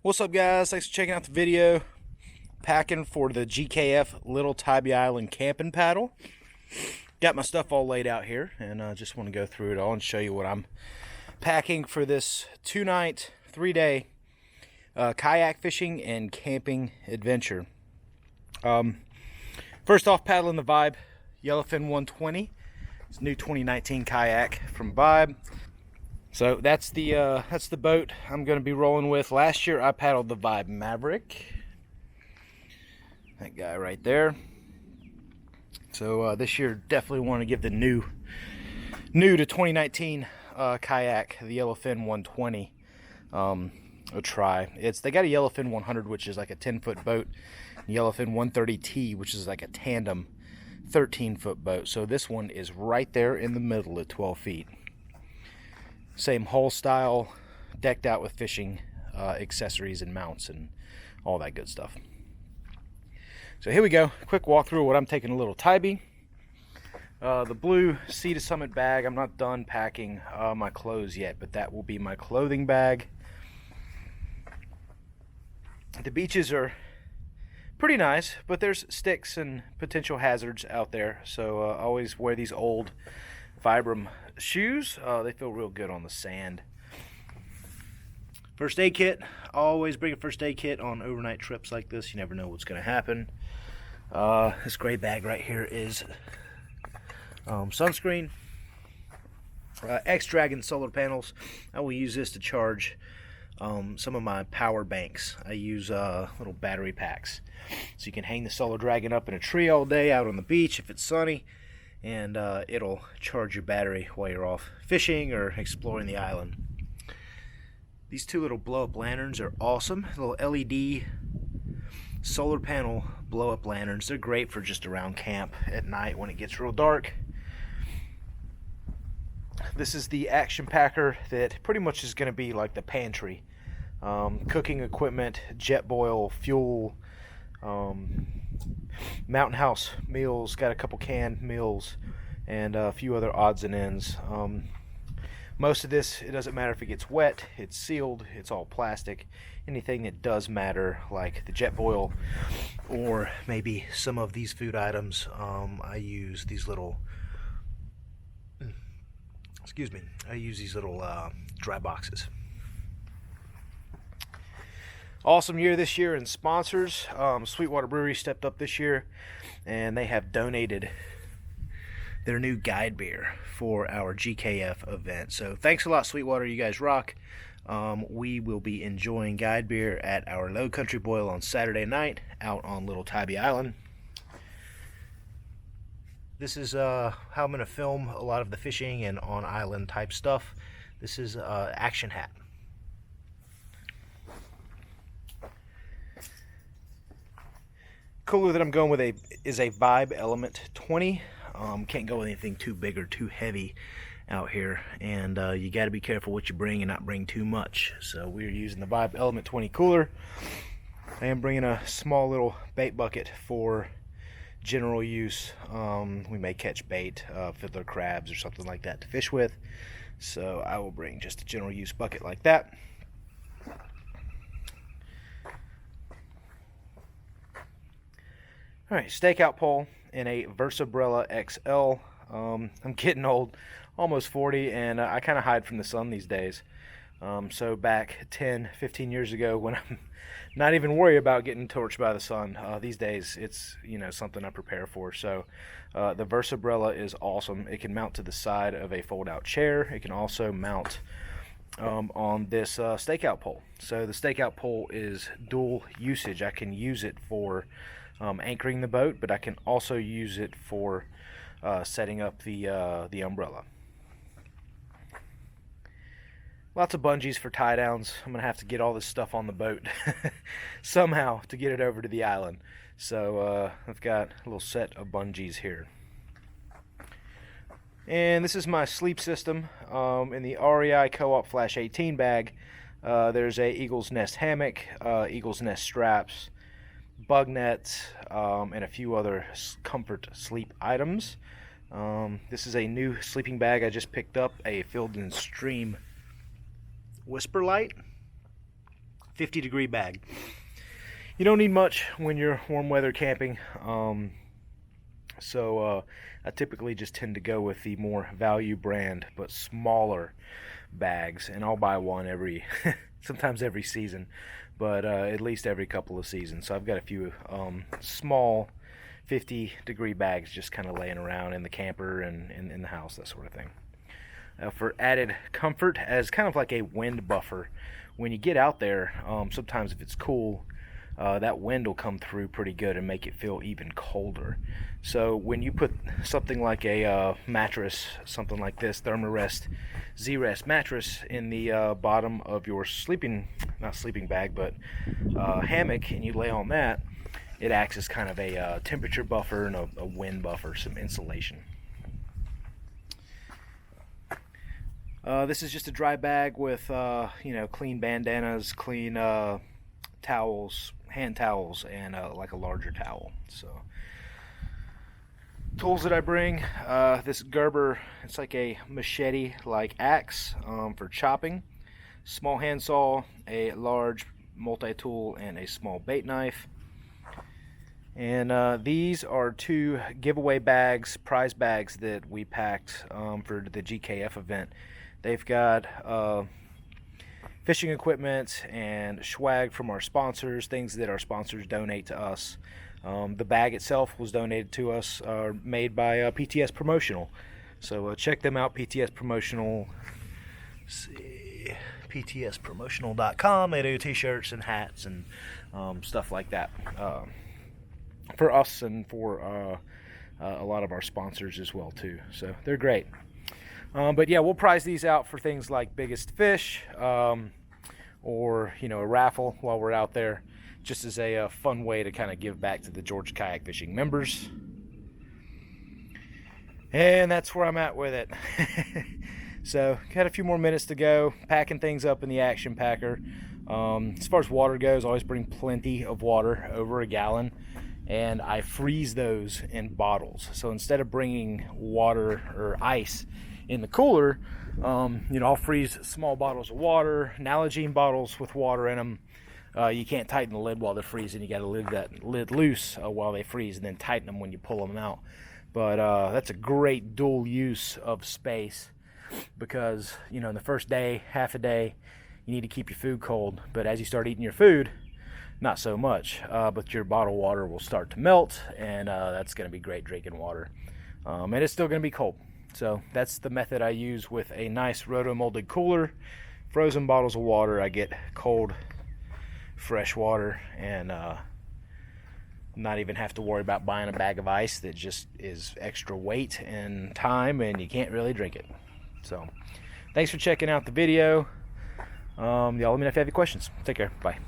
What's up, guys? Thanks for checking out the video. Packing for the GKF Little Tybee Island camping paddle. Got my stuff all laid out here, and I just want to go through it all and show you what I'm packing for this 2-night, 3-day kayak fishing and camping adventure. First off, paddling the Vibe Yellowfin 120. It's a new 2019 kayak from Vibe. So that's the boat I'm going to be rolling with. Last year I paddled the Vibe Maverick. That guy right there. So this year definitely want to give the new to 2019 kayak, the Yellowfin 120, a try. They got a Yellowfin 100, which is like a 10-foot boat, and Yellowfin 130T, which is like a tandem 13-foot boat. So this one is right there in the middle at 12 feet. Same hull style, decked out with fishing accessories and mounts and all that good stuff. So here we go. Quick walkthrough of what I'm taking a little Tybee. The blue Sea to Summit bag. I'm not done packing my clothes yet, but that will be my clothing bag. The beaches are pretty nice, but there's sticks and potential hazards out there. So always wear these old Vibram shoes. They feel real good on the sand. First aid kit. Always bring a first aid kit on overnight trips like this. You never know what's going to happen. This gray bag right here is sunscreen. X-Dragon solar panels. I will use this to charge some of my power banks. I use little battery packs. So you can hang the Solar Dragon up in a tree all day out on the beach if it's sunny, and it'll charge your battery while you're off fishing or exploring the island. These two little blow-up lanterns are awesome. Little LED solar panel blow-up lanterns. They're great for just around camp at night when it gets real dark. This is the action packer that pretty much is going to be like the pantry. Cooking equipment, jet boil, fuel, Mountain House meals, got a couple canned meals, and a few other odds and ends. Most of this, it doesn't matter if it gets wet, it's sealed, it's all plastic. Anything that does matter, like the jet boil or maybe some of these food items, I use these little dry boxes. Awesome year this year in sponsors. Sweetwater Brewery stepped up this year, and they have donated their new guide beer for our GKF event. So thanks a lot, Sweetwater. You guys rock. We will be enjoying guide beer at our Low Country Boil on Saturday night out on Little Tybee Island. This is how I'm going to film a lot of the fishing and on island type stuff. This is action hat. Cooler that I'm going with is a Vibe Element 20. Can't go with anything too big or too heavy out here, and you got to be careful what you bring and not bring too much. So we're using the Vibe Element 20 cooler. I am bringing a small little bait bucket for general use. We may catch bait, fiddler crabs or something like that to fish with, so I will bring just a general use bucket like that. Alright, stakeout pole in a Versabrella XL. I'm getting old, almost 40, and I kind of hide from the sun these days. So back 10, 15 years ago, when I'm not even worried about getting torched by the sun, these days it's something I prepare for. So the Versabrella is awesome. It can mount to the side of a fold-out chair. It can also mount on this stakeout pole. So the stakeout pole is dual usage. I can use it for anchoring the boat, but I can also use it for setting up the umbrella. Lots of bungees for tie downs. I'm gonna have to get all this stuff on the boat somehow to get it over to the island. So I've got a little set of bungees here. And this is my sleep system. In the REI Co-op Flash 18 bag, there's a Eagle's Nest hammock, Eagle's Nest straps, bug nets, and a few other comfort sleep items. This is a new sleeping bag I just picked up, a Field & Stream Whisper Light. 50-degree bag. You don't need much when you're warm weather camping. So I typically just tend to go with the more value brand but smaller bags, and I'll buy one every sometimes every season, but at least every couple of seasons. So I've got a few small 50-degree bags just kind of laying around in the camper and in the house, that sort of thing. For added comfort, as kind of like a wind buffer, when you get out there, sometimes if it's cool, that wind will come through pretty good and make it feel even colder. So when you put something like a mattress, something like this, Thermarest Z-Rest mattress in the bottom of your not sleeping bag, but hammock, and you lay on that, it acts as kind of a temperature buffer and a wind buffer, some insulation. This is just a dry bag with clean bandanas, clean towels, hand towels, and like a larger towel. So tools that I bring, this Gerber, it's like a machete like axe for chopping, small handsaw, a large multi-tool, and a small bait knife. And these are 2 giveaway bags, prize bags that we packed for the GKF event. They've got fishing equipment and swag from our sponsors, things that our sponsors donate to us. The bag itself was donated to us, made by PTS Promotional. So check them out, PTS Promotional. Let's see, PTSpromotional.com. They do t-shirts and hats and stuff like that for us and for a lot of our sponsors as well too. So they're great. But yeah, we'll prize these out for things like biggest fish, or a raffle while we're out there, just as a fun way to kind of give back to the Georgia Kayak Fishing members. And that's where I'm at with it. So got a few more minutes to go, packing things up in the Action Packer. As far as water goes, I always bring plenty of water, over a gallon, and I freeze those in bottles. So instead of bringing water or ice in the cooler, I'll freeze small bottles of water, Nalgene bottles with water in them. You can't tighten the lid while they're freezing. You got to leave that lid loose while they freeze, and then tighten them when you pull them out. But that's a great dual use of space, because in the first day, half a day, you need to keep your food cold. But as you start eating your food, not so much. But your bottled water will start to melt, and that's going to be great drinking water. And it's still going to be cold. So that's the method I use with a nice roto-molded cooler. Frozen bottles of water, I get cold, fresh water, and not even have to worry about buying a bag of ice that just is extra weight and time, and you can't really drink it. So thanks for checking out the video. Y'all let me know if you have any questions. Take care. Bye.